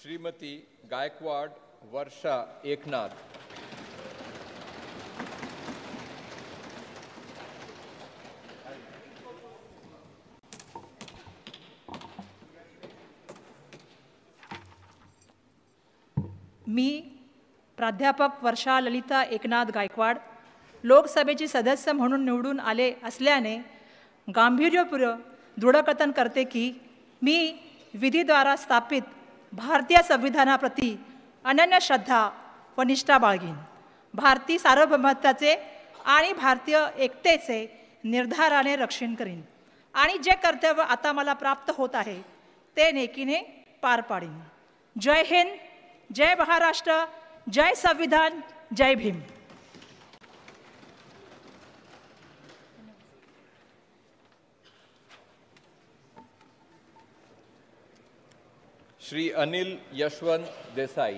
श्रीमती गायकवाड वर्षा एकनाथ। मी प्राध्यापक वर्षा ललिता एकनाथ गायकवाड लोकसभेची सदस्य म्हणून निवडून आले असल्याने गांभीर्यपूर्वक दृढकथन करते की मी विधीद्वारा स्थापित भारतीय संविधानाप्रती अनन्य श्रद्धा व निष्ठा बाळगीन। भारतीय सार्वभौमत्वाचे आणि भारतीय एकतेचे निर्धाराने रक्षण करीन आणि जे कर्तव्य आता मला प्राप्त होत आहे ते नेकीने पार पाडीन। जय हिंद, जय महाराष्ट्र, जय संविधान, जय भीम। श्री अनिल यशवंत देसाई।